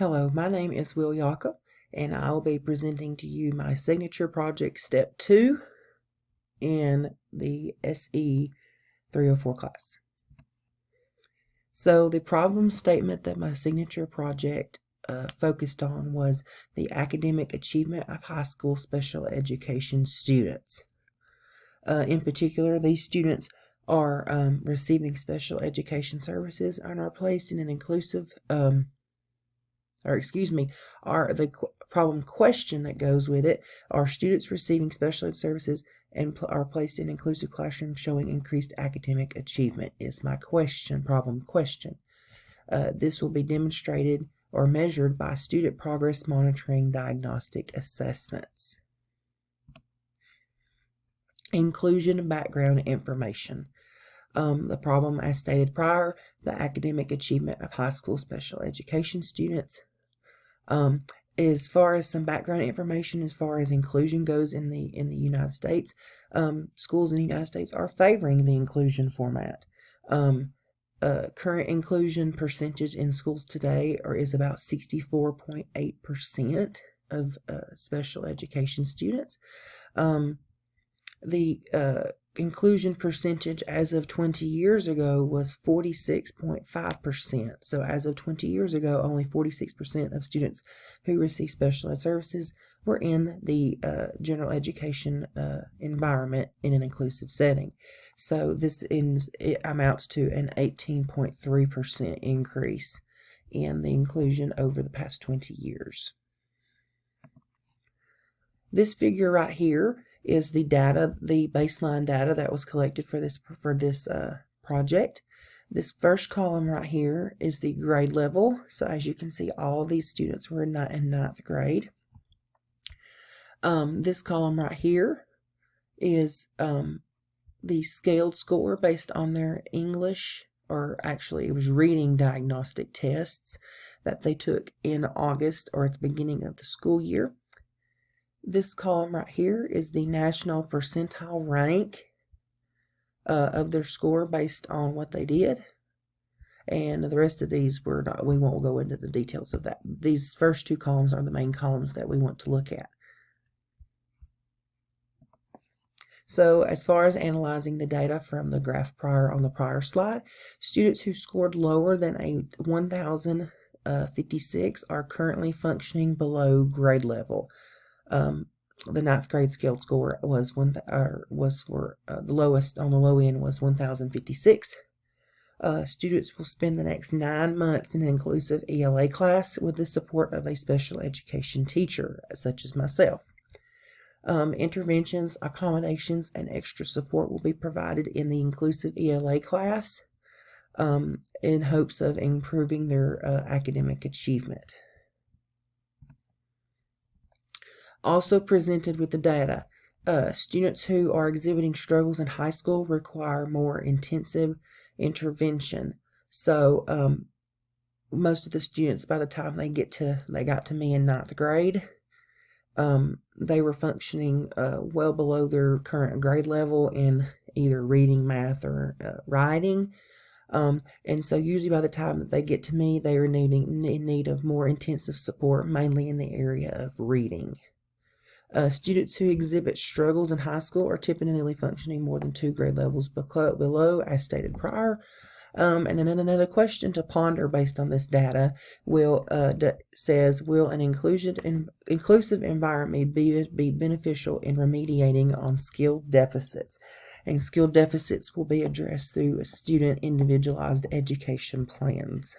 Hello, my name is Will Jakob, and I will be presenting to you my signature project step 2 in the SE 304 class. So the problem statement that my signature project focused on was the academic achievement of high school special education students. In particular, these students are receiving special education services and are placed in an inclusive the problem question that goes with it are students receiving special ed services and are placed in inclusive classrooms showing increased academic achievement is my problem question. This will be demonstrated or measured by student progress monitoring diagnostic assessments. Inclusion and background information. The problem, as stated prior, the academic achievement of high school special education students. As far as some background information, as far as inclusion goes in the United States, schools in the United States are favoring the inclusion format. Current inclusion percentage in schools today is about 64.8% of special education students. The inclusion percentage as of 20 years ago was 46.5%. So as of 20 years ago, only 46% of students who receive special ed services were in the general education environment in an inclusive setting. So it amounts to an 18.3% increase in the inclusion over the past 20 years. This figure right here is the data, the baseline data that was collected for this project. This first column right here is the grade level. So as you can see, all these students were in ninth grade. This column right here is the scaled score based on their English, or actually it was reading diagnostic tests that they took in August or at the beginning of the school year. This column right here is the national percentile rank of their score based on what they did. And the rest of these we won't go into the details of that. These first two columns are the main columns that we want to look at. So as far as analyzing the data from the graph on the prior slide, students who scored lower than a 1056 are currently functioning below grade level. The ninth grade scaled score was the lowest on the low end was 1056. Students will spend the next 9 months in an inclusive ELA class with the support of a special education teacher, such as myself. Interventions, accommodations, and extra support will be provided in the inclusive ELA class in hopes of improving their academic achievement. Also presented with the data, students who are exhibiting struggles in high school require more intensive intervention. So most of the students, by the time they got to me in ninth grade, they were functioning well below their current grade level in either reading, math, or writing. And so usually by the time that they get to me, they are in need of more intensive support, mainly in the area of reading. Students who exhibit struggles in high school are typically functioning more than 2 grade levels below, as stated prior. And then another question to ponder based on this data says, will an inclusive environment be beneficial in remediating on skill deficits? And skill deficits will be addressed through student individualized education plans.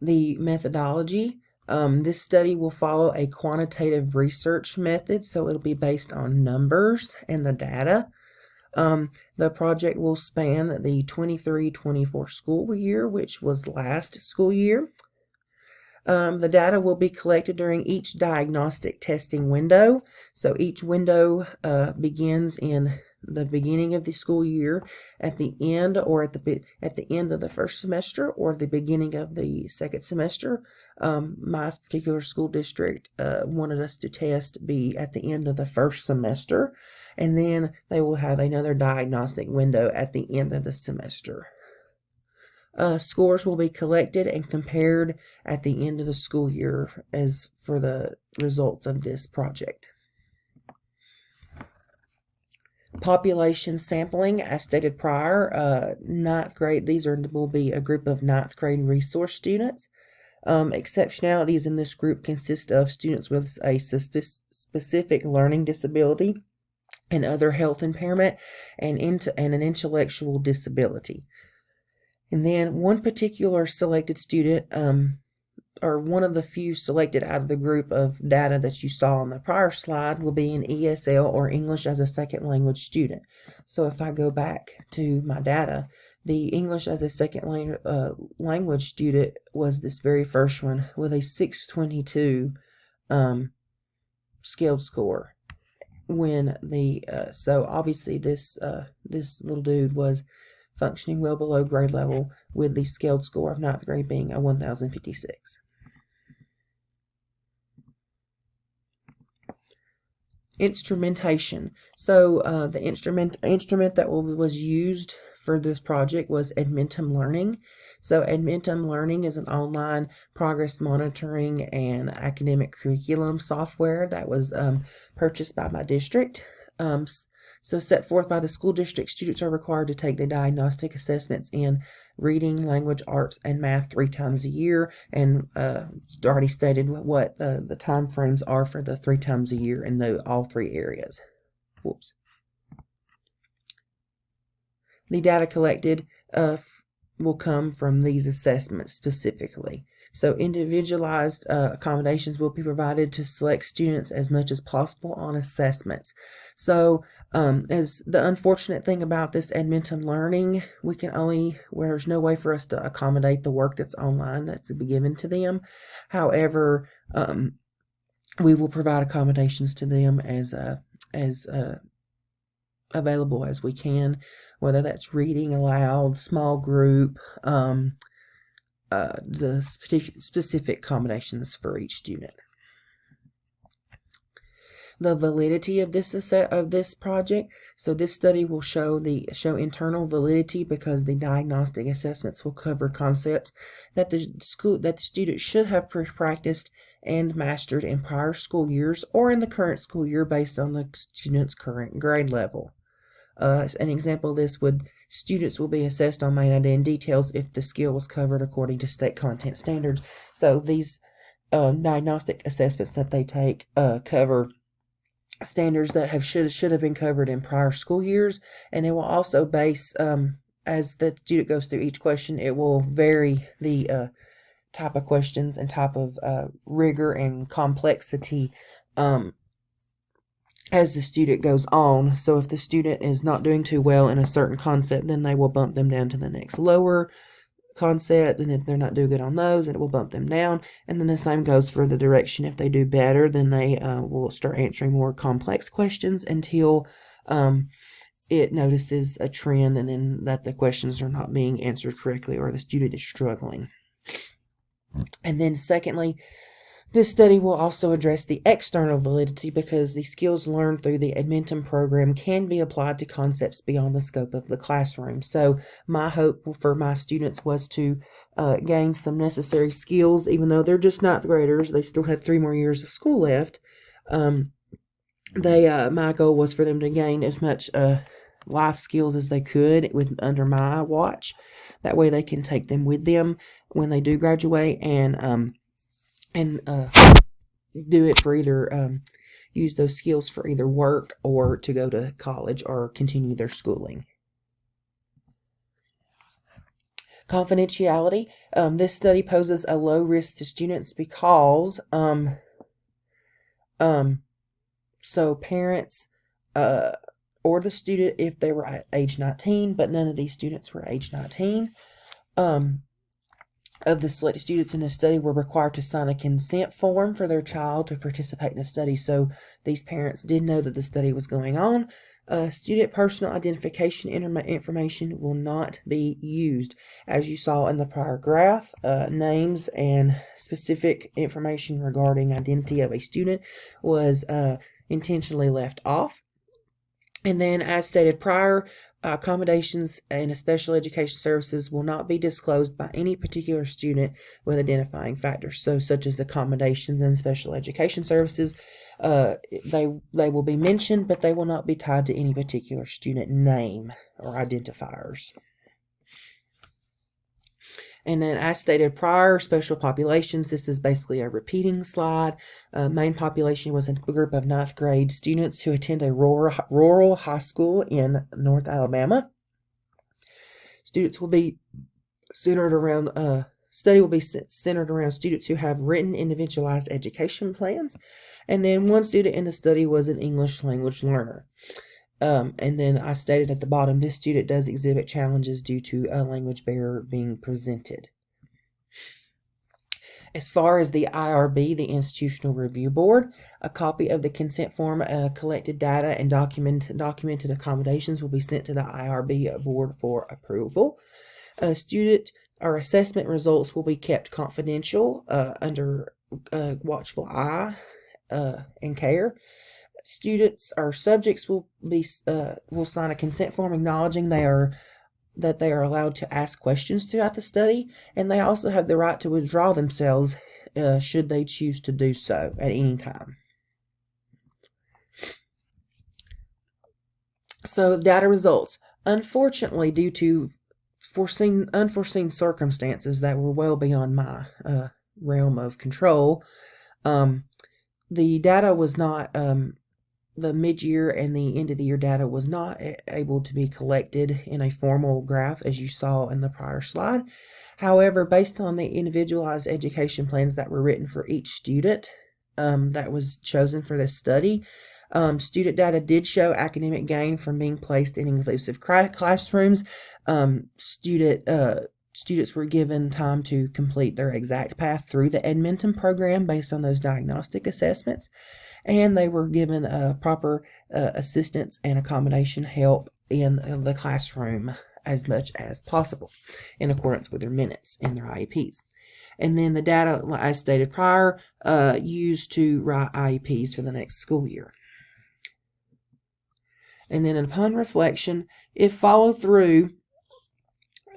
The methodology. This study will follow a quantitative research method, so it'll be based on numbers and the data. The project will span the 23-24 school year, which was last school year. The data will be collected during each diagnostic testing window. So each window begins in the beginning of the school year, at the end, or at the end of the first semester, or the beginning of the second semester. My particular school district wanted us to be at the end of the first semester, and then they will have another diagnostic window at the end of the semester. Scores will be collected and compared at the end of the school year as for the results of this project. Population sampling, as stated prior, ninth grade, will be a group of ninth grade resource students. Exceptionalities in this group consist of students with a specific learning disability and other health impairment and an intellectual disability. And then one particular selected student, or one of the few selected out of the group of data that you saw on the prior slide, will be an ESL or English as a Second Language student. So if I go back to my data, the English as a Second Language student was this very first one with a 622 scaled score. When the so obviously this little dude was functioning well below grade level, with the scaled score of ninth grade being a 1056. Instrumentation. So the instrument that was used for this project was Edmentum Learning. So Edmentum Learning is an online progress monitoring and academic curriculum software that was purchased by my district. So set forth by the school district, students are required to take the diagnostic assessments in reading, language, arts, and math 3 times a year. And already stated what the time frames are for the 3 times a year in all 3 areas. Whoops. The data collected will come from these assessments specifically. So individualized accommodations will be provided to select students as much as possible on assessments. So as the unfortunate thing about this Edmentum Learning, there's no way for us to accommodate the work that's online that's given to them. However, we will provide accommodations to them as available as we can, whether that's reading aloud, small group, the specific accommodations for each student. The validity of this project. So this study will show internal validity because the diagnostic assessments will cover concepts that the student should have practiced and mastered in prior school years or in the current school year based on the student's current grade level. An example of this students will be assessed on main idea and details if the skill was covered according to state content standards. So these diagnostic assessments that they take cover standards that should have been covered in prior school years, and it will also base as the student goes through each question, it will vary the type of questions and type of rigor and complexity as the student goes on. So if the student is not doing too well in a certain concept, then they will bump them down to the next lower concept, and if they're not doing good on those, it will bump them down. And then the same goes for the direction. If they do better, then they will start answering more complex questions until it notices a trend, and then that the questions are not being answered correctly or the student is struggling. And then secondly, this study will also address the external validity because the skills learned through the Edmentum program can be applied to concepts beyond the scope of the classroom. So my hope for my students was to gain some necessary skills, even though they're just ninth graders. They still had 3 more years of school left. My goal was for them to gain as much life skills as they could under my watch. That way they can take them with them when they do graduate and do it for either use those skills for either work or to go to college or continue their schooling. Confidentiality. This study poses a low risk to students because so parents or the student, if they were at age 19, but none of these students were age 19, of the selected students in the study were required to sign a consent form for their child to participate in the study. So these parents did know that the study was going on. Student personal identification information will not be used. As you saw in the prior graph, names and specific information regarding identity of a student was intentionally left off. And then, as stated prior, accommodations and special education services will not be disclosed by any particular student with identifying factors. So, such as accommodations and special education services, they will be mentioned, but they will not be tied to any particular student name or identifiers. And then, as stated prior, special populations, this is basically a repeating slide. Main population was a group of 9th grade students who attend a rural high school in North Alabama. Students will be centered around, study will be centered around students who have written individualized education plans. And then one student in the study was an English language learner. And then I stated at the bottom, this student does exhibit challenges due to a language barrier being presented. As far as the IRB, the Institutional Review Board, a copy of the consent form, collected data, and documented accommodations will be sent to the IRB board for approval. Student or assessment results will be kept confidential under watchful eye and care. Students or subjects will sign a consent form acknowledging that they are allowed to ask questions throughout the study, and they also have the right to withdraw themselves should they choose to do so at any time. So, data results. Unfortunately, due to unforeseen circumstances that were well beyond my realm of control, the data was not the mid-year and the end-of-the-year data was not able to be collected in a formal graph, as you saw in the prior slide. However, based on the individualized education plans that were written for each student that was chosen for this study, student data did show academic gain from being placed in inclusive classrooms. Students were given time to complete their exact path through the Edmonton program based on those diagnostic assessments, and they were given proper assistance and accommodation help in the classroom as much as possible in accordance with their minutes in their IEPs. And then the data, as stated prior, used to write IEPs for the next school year. And then upon reflection, if followed through,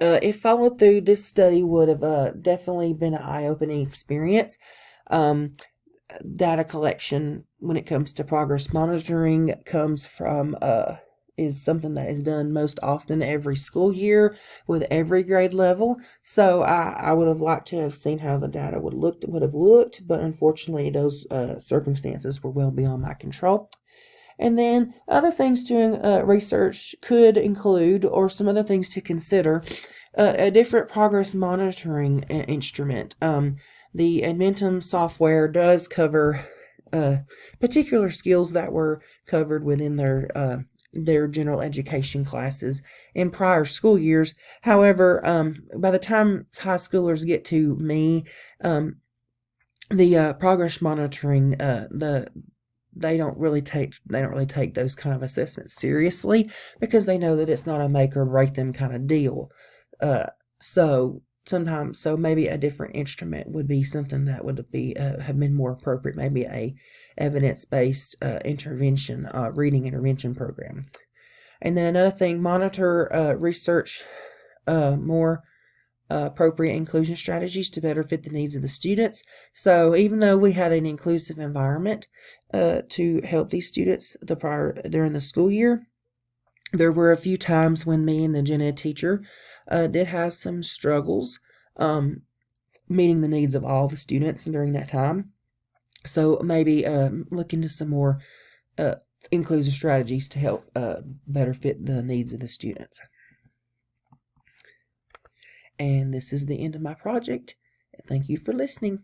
this study would have definitely been an eye-opening experience. Data collection, when it comes to progress monitoring, comes from is something that is done most often every school year with every grade level. So I would have liked to have seen how the data would have looked, but unfortunately those circumstances were well beyond my control. And then other things to research could include, or some other things to consider, a different progress monitoring instrument. The Edmentum software does cover particular skills that were covered within their general education classes in prior school years. However, by the time high schoolers get to me, the progress monitoring, they don't really take those kind of assessments seriously, because they know that it's not a make or break them kind of deal. So maybe a different instrument would be something that would be have been more appropriate. Maybe a evidence-based intervention, reading intervention program. And then another thing, monitor research more appropriate inclusion strategies to better fit the needs of the students. So even though we had an inclusive environment to help these students during the school year, there were a few times when me and the gen ed teacher did have some struggles meeting the needs of all the students during that time. So maybe look into some more inclusive strategies to help better fit the needs of the students. And this is the end of my project. Thank you for listening.